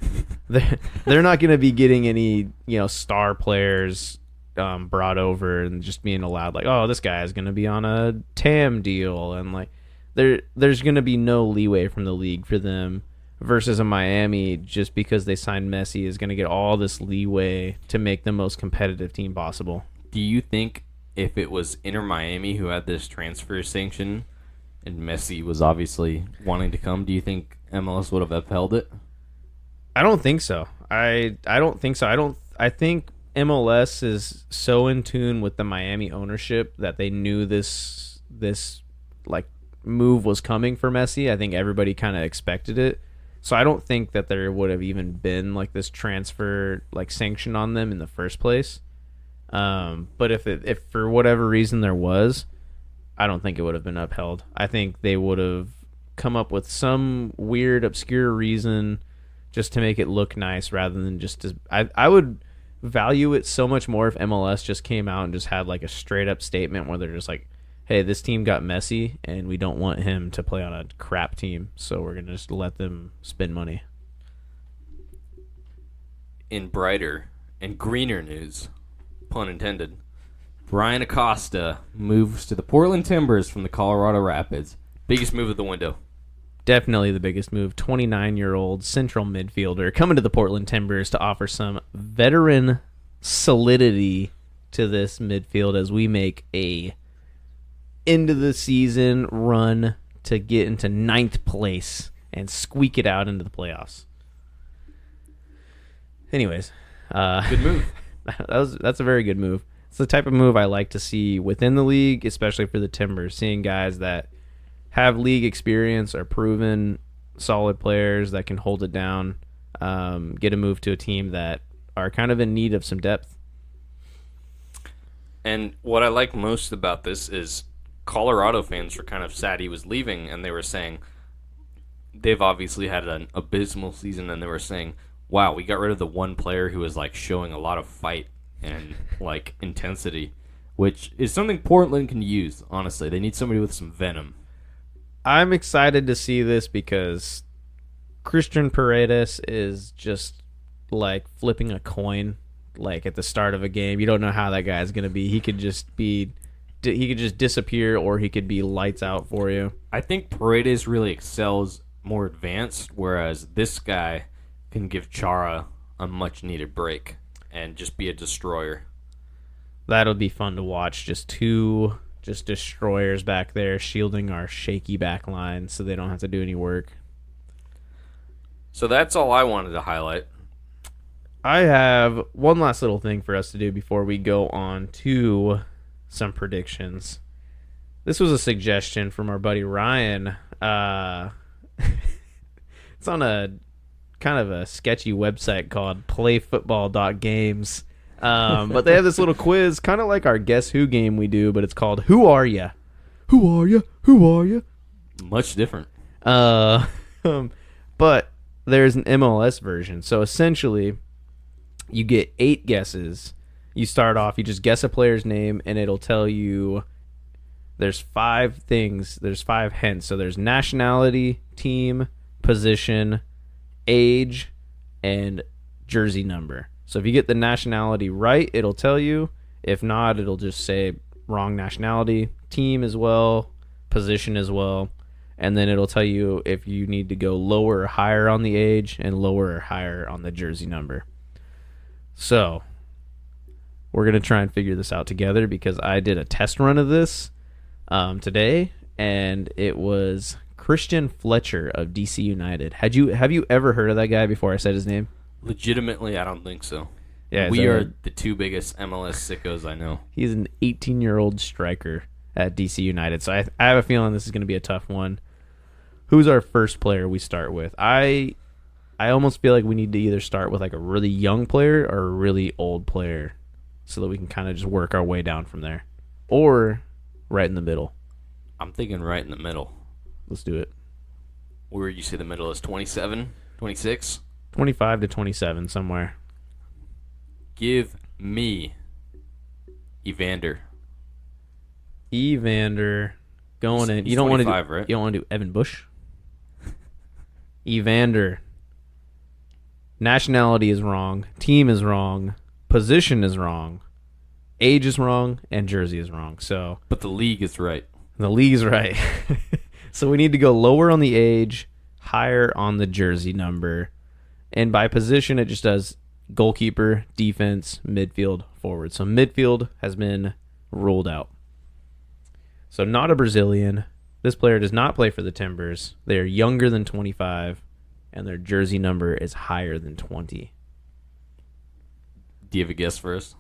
they're not going to be getting any star players brought over and just being allowed like, this guy is going to be on a TAM deal, and like there's going to be no leeway from the league for them. Versus a Miami, just because they signed Messi, is going to get all this leeway to make the most competitive team possible. Do you think if it was Inter Miami who had this transfer sanction and Messi was obviously wanting to come, do you think MLS would have upheld it? I don't think so. I don't think so. I think MLS is so in tune with the Miami ownership that they knew this like move was coming for Messi. I think everybody kind of expected it. So I don't think that there would have even been like this transfer like sanction on them in the first place. But if for whatever reason there was, I don't think it would have been upheld. I think they would have come up with some weird, obscure reason just to make it look nice rather than just to... I would value it so much more if MLS just came out and just had like a straight up statement where they're just like, hey, this team got Messi, and we don't want him to play on a crap team, so we're going to just let them spend money. In brighter and greener news, pun intended, Brian Acosta moves to the Portland Timbers from the Colorado Rapids. Biggest move of the window. Definitely the biggest move. 29-year-old central midfielder coming to the Portland Timbers to offer some veteran solidity to this midfield as we make a end of the season run to get into 9th place and squeak it out into the playoffs. Anyways, good move. That's a very good move. It's the type of move I like to see within the league, especially for the Timbers, seeing guys that have league experience, are proven solid players that can hold it down, get a move to a team that are kind of in need of some depth. And what I like most about this is Colorado fans were kind of sad he was leaving, and they were saying they've obviously had an abysmal season, and they were saying, wow, we got rid of the one player who was like showing a lot of fight and like intensity, which is something Portland can use, honestly. They need somebody with some venom. I'm excited to see this because Christian Paredes is just like flipping a coin like at the start of a game. You don't know how that guy's going to be. He could just disappear, or he could be lights out for you. I think Paredes really excels more advanced, whereas this guy can give Chara a much-needed break and just be a destroyer. That'll be fun to watch. Just two destroyers back there shielding our shaky back line so they don't have to do any work. So that's all I wanted to highlight. I have one last little thing for us to do before we go on to some predictions. This was a suggestion from our buddy Ryan. It's on a kind of a sketchy website called playfootball.games. But they have this little quiz, kind of like our Guess Who game we do, but it's called Who Are Ya? Who are ya? Who are ya? Much different. But there's an MLS version. So essentially, you get 8 guesses. You start off, you just guess a player's name, and it'll tell you there's 5 things. There's 5 hints. So there's nationality, team, position, age, and jersey number. So if you get the nationality right, it'll tell you. If not, it'll just say wrong nationality, team as well, position as well. And then it'll tell you if you need to go lower or higher on the age and lower or higher on the jersey number. So we're going to try and figure this out together because I did a test run of this today, and it was Christian Fletcher of DC United. Have you ever heard of that guy before I said his name? Legitimately, I don't think so. Yeah, we are the 2 biggest MLS sickos I know. He's an 18-year-old striker at DC United, so I have a feeling this is going to be a tough one. Who's our first player we start with? I almost feel like we need to either start with like a really young player or a really old player so that we can kind of just work our way down from there. Or right in the middle. I'm thinking right in the middle. Let's do it. Where you say the middle is 27, 26? 25 to 27 somewhere. Give me Evander. Evander going in. He's You don't want to do, right? You don't want to do Evan Bush. Evander. Nationality is wrong. Team is wrong. Position is wrong. Age is wrong, and jersey is wrong. So But the league is right. the league's right. So we need to go lower on the age, higher on the jersey number. And by position, it just does goalkeeper, defense, midfield, forward. So midfield has been ruled out. So not a Brazilian. This player does not play for the Timbers. They are younger than 25, and their jersey number is higher than 20. Do you have a guess first?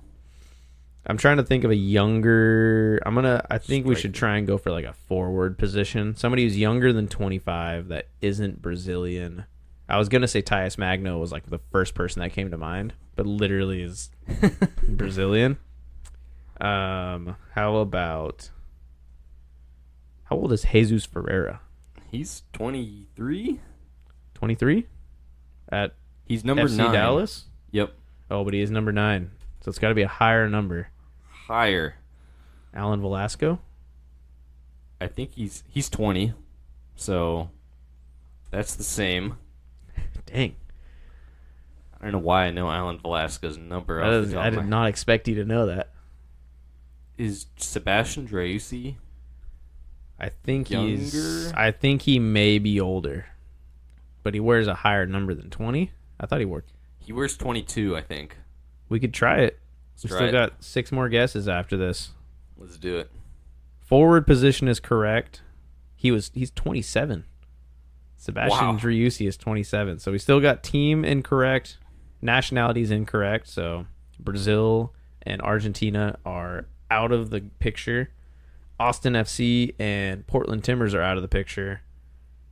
I'm trying to think of a younger. I think we should Striker. try and go for like a forward position. Somebody who's younger than 25 that isn't Brazilian. I was gonna say Tyus Magno was like the first person that came to mind, but literally is Brazilian. How about? How old is Jesus Ferreira? He's 23? 23 at He's number FC 9. Dallas. Yep. Oh, but he is number 9, so it's got to be a higher number. Higher. Alan Velasco. I think he's 20. So that's the same. Dang, I don't know why I know Alan Velasco's number. I did not expect you to know that. Is Sebastian Driussi? I think he's. Younger? I think he may be older, but he wears a higher number than 20. I thought he wore. He wears 22, I think. We could try it. We try still it. got 6 more guesses after this. Let's do it. Forward position is correct. He's 27. Sebastian Wow. Driussi is 27. So we still got team incorrect, nationality is incorrect. So Brazil and Argentina are out of the picture. Austin FC and Portland Timbers are out of the picture.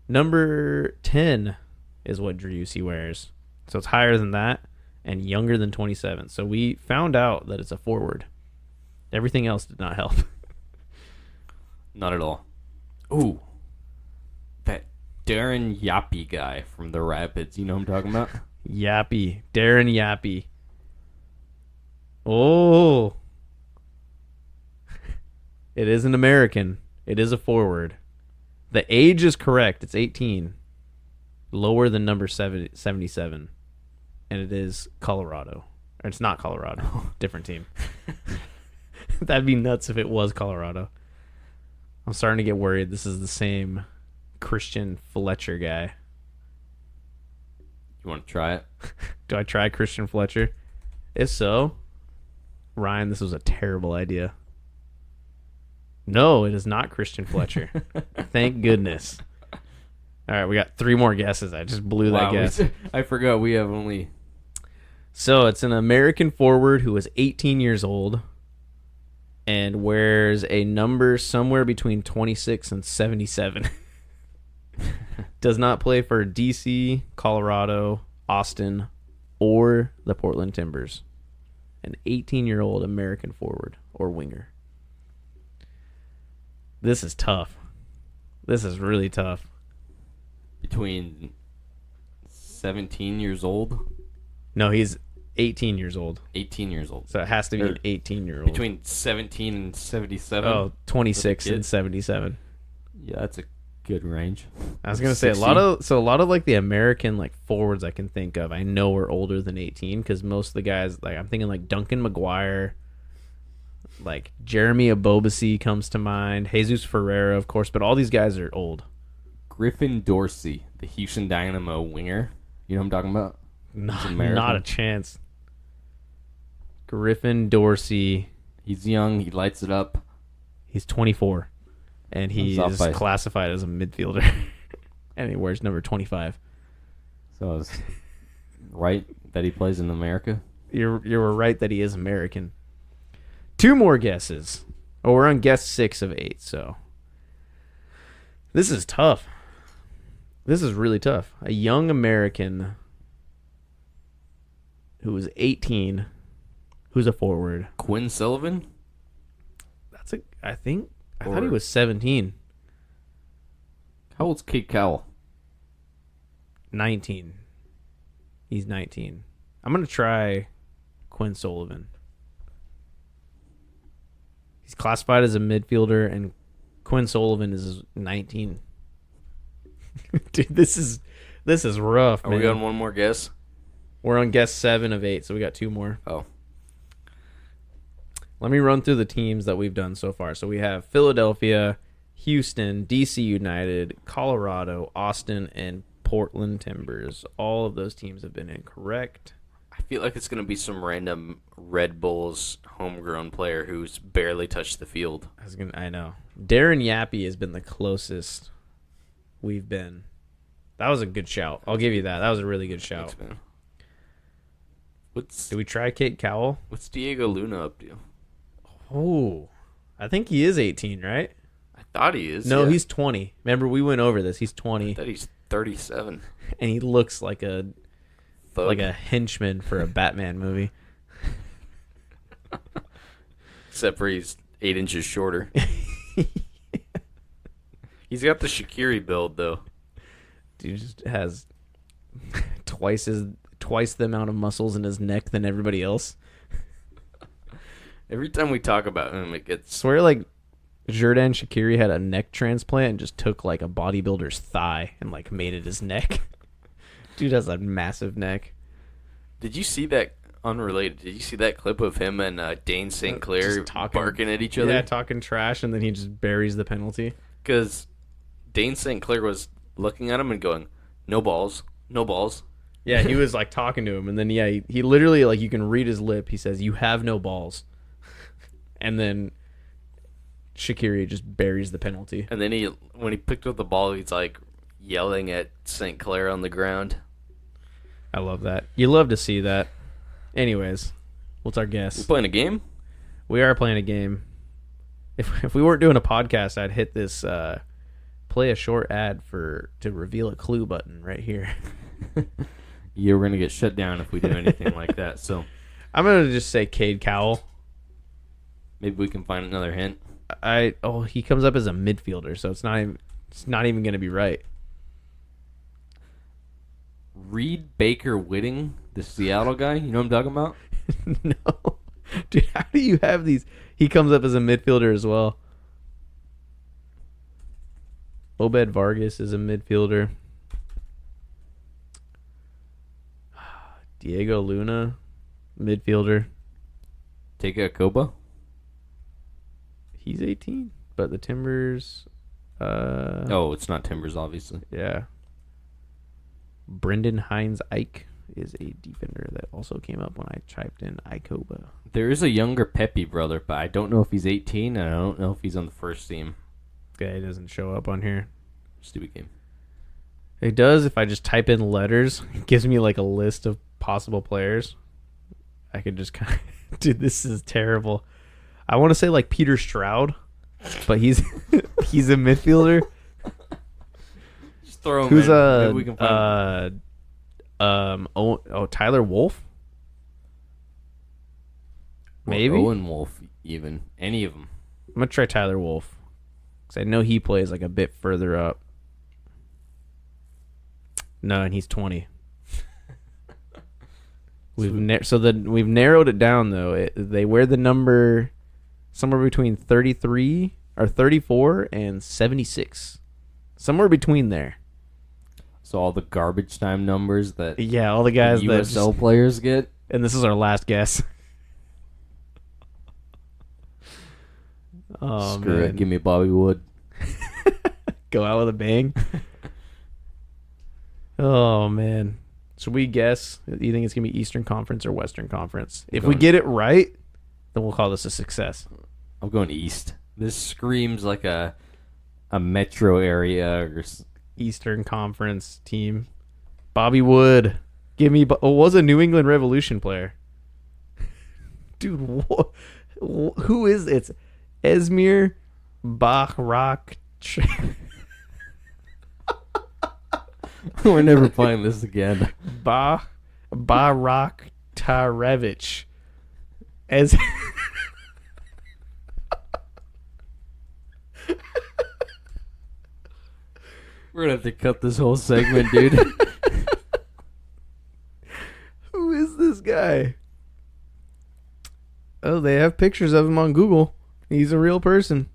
Number 10 is what Driussi wears. So it's higher than that and younger than 27. So we found out that it's a forward. Everything else did not help. Not at all. Ooh. That Darren Yappy guy from the Rapids. You know what I'm talking about? Yappy. Darren Yappy. Oh. It is an American. It is a forward. The age is correct. It's 18. Lower than number 77. And it is Colorado. Or it's not Colorado. Different team. That'd be nuts if it was Colorado. I'm starting to get worried this is the same Christian Fletcher guy. You want to try it? Do I try Christian Fletcher? If so, Ryan, this was a terrible idea. No, it is not Christian Fletcher. Thank goodness. All right, we got 3 more guesses. I just blew that guess. I forgot we have only... So it's an American forward who is 18 years old and wears a number somewhere between 26 and 77. Does not play for DC, Colorado, Austin, or the Portland Timbers. An 18-year-old American forward or winger. This is tough. This is really tough. Between 17 years old? No, he's 18 years old. 18 years old. So it has to be an 18-year-old. Between 17 and 77? Oh, 26 and 77. Yeah, that's a good range. I was going to say a lot of like the American like forwards I can think of, I know are older than 18 because most of the guys, like I'm thinking like Duncan McGuire, like Jeremy Abobasi comes to mind, Jesus Ferreira, of course, but all these guys are old. Griffin Dorsey, the Houston Dynamo winger. You know what I'm talking about? Not a chance. Griffin Dorsey. He's young. He lights it up. He's 24, and he is classified as a midfielder, and he wears number 25. So it's right that he plays in America? You're right that he is American. 2 more guesses. Oh, we're on guess 6 of 8, so this is tough. This is really tough. A young American who is 18, who's a forward. Quinn Sullivan? I thought he was 17. How old's Kate Cowell? 19. He's 19. I'm going to try Quinn Sullivan. He's classified as a midfielder, and Quinn Sullivan is 19. Dude, this is rough, man. Are we on one more guess? We're on guess 7 of 8, so we got 2 more. Oh. Let me run through the teams that we've done so far. So we have Philadelphia, Houston, DC United, Colorado, Austin, and Portland Timbers. All of those teams have been incorrect. I feel like it's going to be some random Red Bulls homegrown player who's barely touched the field. I know. Darren Yappy has been the closest we've been. That was a good shout. I'll give you that. That was a really good shout. Thanks, man. Did we try Kate Cowell? What's Diego Luna up to? Oh, I think he is 18, right? I thought he is. No, yeah. he's 20. Remember, we went over this. He's 20. I thought he's 37. And he looks like a Thug. like a henchman for a Batman movie. Except for he's 8 inches shorter. He's got the Shaqiri build, though. Dude just has twice the amount of muscles in his neck than everybody else. Every time we talk about him, it gets... Swear like Xherdan Shaqiri had a neck transplant and just took like a bodybuilder's thigh and like made it his neck. Dude has a massive neck. Did you see that, unrelated, did you see that clip of him and Dane St. Clair barking at each other? Yeah, talking trash, and then he just buries the penalty. Because Dane St. Clair was looking at him and going, no balls, no balls. Yeah, he was like talking to him, and then he literally, like, you can read his lip. He says, "You have no balls." And then Shaqiri just buries the penalty. And then when he picked up the ball, he's like yelling at St. Clair on the ground. I love that. You love to see that. Anyways, what's our guess? We playing a game? We are playing a game. If we weren't doing a podcast, I'd hit this play a short ad to reveal a clue button right here. Yeah, we're gonna get shut down if we do anything like that. So I'm gonna just say Cade Cowell. Maybe we can find another hint. He comes up as a midfielder, so it's not even gonna be right. Reed Baker Whitting, the Seattle guy. You know what I'm talking about? No. Dude, how do you have these? He comes up as a midfielder as well. Obed Vargas is a midfielder. Diego Luna, midfielder. Teka Koba. He's 18, but the Timbers... oh, it's not Timbers, obviously. Yeah. Brendan Hines Ike is a defender that also came up when I typed in Ikoba. There is a younger Pepe brother, but I don't know if he's 18, and I don't know if he's on the first team. Okay, it doesn't show up on here. Stupid game. It does if I just type in letters. It gives me like a list of possible players. I could just kind of... Dude, this is terrible. I want to say like Peter Stroud, but he's he's a midfielder. Just throw him Who's in. Maybe we can find Tyler Wolf? Maybe? Or Owen Wolf, even. Any of them. I'm going to try Tyler Wolf. Because I know he plays like a bit further up. No, and he's 20. We've narrowed it down, though. They wear the number somewhere between 33 or 34 and 76. Somewhere between there. So all the garbage time numbers that All the guys the that USL players get. And this is our last guess. Oh, Screw man. it. Give me Bobby Wood. Go out with a bang. Oh, man. Should we guess? Do you think it's going to be Eastern Conference or Western Conference? If we get it right, then we'll call this a success. I'm going East. This screams like a metro area. Or Eastern Conference team. Bobby Wood. Give me... was a New England Revolution player. Dude, who is it? It's Esmir Barak. We're never playing this again. Barak Tarevich. As We're gonna have to cut this whole segment, dude. Who is this guy? Oh, they have pictures of him on Google. He's a real person.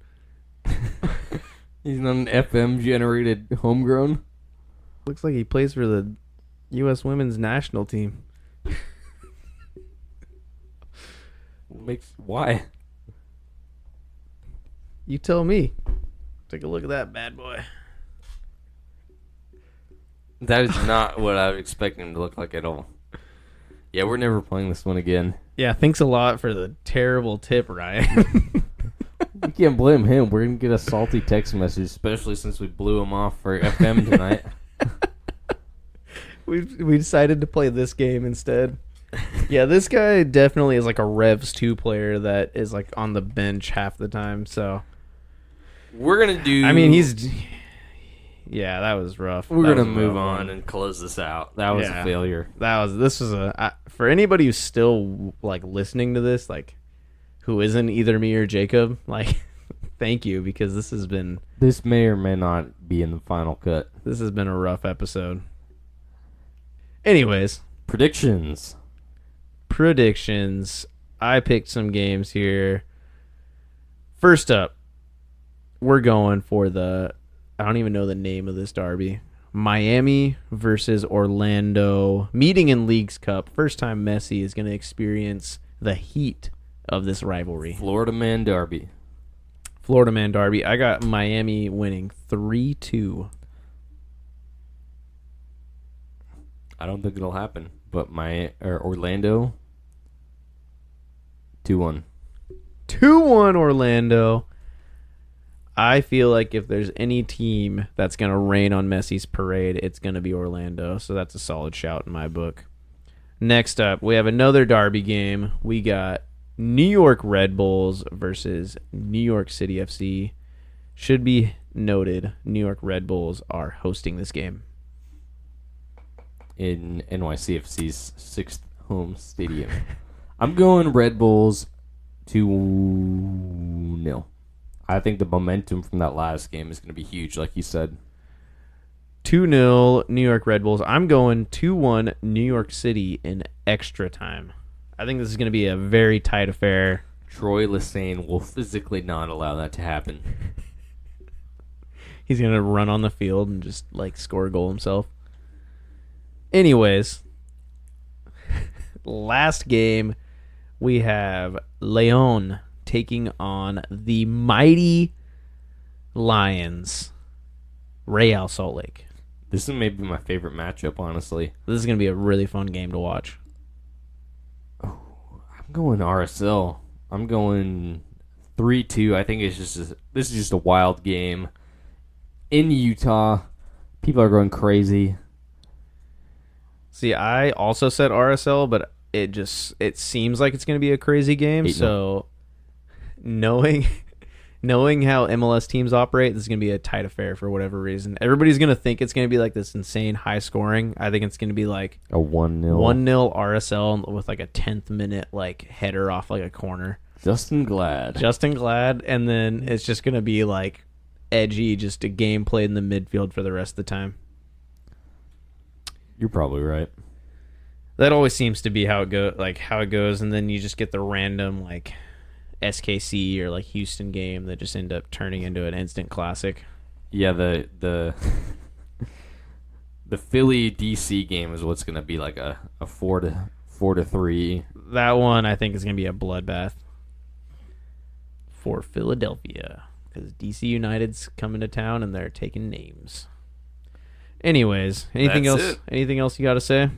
He's not an FM generated homegrown. Looks like he plays for the U.S. women's national team. Why? You tell me. Take a look at that bad boy. That is not what I was expecting him to look like at all. Yeah, we're never playing this one again. Yeah, thanks a lot for the terrible tip, Ryan. You can't blame him. We're going to get a salty text message, especially since we blew him off for FM tonight. We decided to play this game instead. Yeah, this guy definitely is like a Revs 2 player that is like on the bench half the time, so... We're going to do... I mean, he's... Yeah, that was rough. We're going to move on and close this out. That was a failure. This was a... for anybody who's still like listening to this, like, who isn't either me or Jacob, like, thank you, because this has been... This may or may not be in the final cut. This has been a rough episode. Anyways. Predictions. I picked some games here. First up, we're going for the... I don't even know the name of this derby. Miami versus Orlando. Meeting in Leagues Cup. First time Messi is going to experience the heat of this rivalry. Florida Man Derby. I got Miami winning 3-2. I don't think it'll happen, but Orlando 2-1. 2-1 Orlando. I feel like if there's any team that's going to rain on Messi's parade, it's going to be Orlando. So that's a solid shout in my book. Next up, we have another derby game. We got New York Red Bulls versus New York City FC. Should be noted, New York Red Bulls are hosting this game. In NYCFC's 6th home stadium. I'm going Red Bulls 2-0. I think the momentum from that last game is going to be huge, like you said. 2-0 New York Red Bulls. I'm going 2-1 New York City in extra time. I think this is going to be a very tight affair. Troy Lesane will physically not allow that to happen. He's going to run on the field and just like score a goal himself. Anyways, last game, we have Leon taking on the mighty Lions, Real Salt Lake. This is maybe my favorite matchup, honestly. This is going to be a really fun game to watch. Oh, I'm going RSL. I'm going 3-2. I think this is just a wild game. In Utah, people are going crazy. See, I also said RSL, but it seems like it's going to be a crazy game. So knowing knowing how MLS teams operate, this is going to be a tight affair for whatever reason. Everybody's going to think it's going to be like this insane high scoring. I think it's going to be like a 1-0 RSL with like a 10th minute like header off like a corner. Justin Glad, and then it's just going to be like edgy, just a game played in the midfield for the rest of the time. You're probably right. That always seems to be how it goes, and then you just get the random like SKC or like Houston game that just end up turning into an instant classic. Yeah, the Philly DC game is what's gonna be like a 4-3. That one I think is gonna be a bloodbath for Philadelphia because DC United's coming to town and they're taking names. Anyways, anything else you got to say?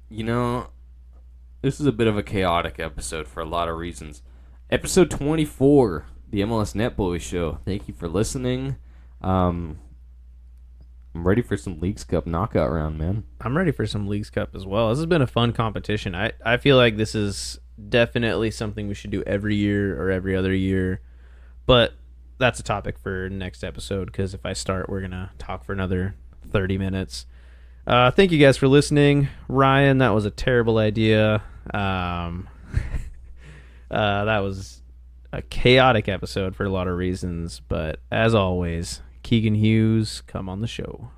You know, this is a bit of a chaotic episode for a lot of reasons. Episode 24, the MLS Net Boys Show. Thank you for listening. I'm ready for some Leagues Cup knockout round, man. I'm ready for some Leagues Cup as well. This has been a fun competition. I feel like this is definitely something we should do every year or every other year. But that's a topic for next episode because if I start, we're going to talk for another 30 minutes. Thank you guys for listening. Ryan, that was a terrible idea. That was a chaotic episode for a lot of reasons. But as always, Keegan Hughes, come on the show.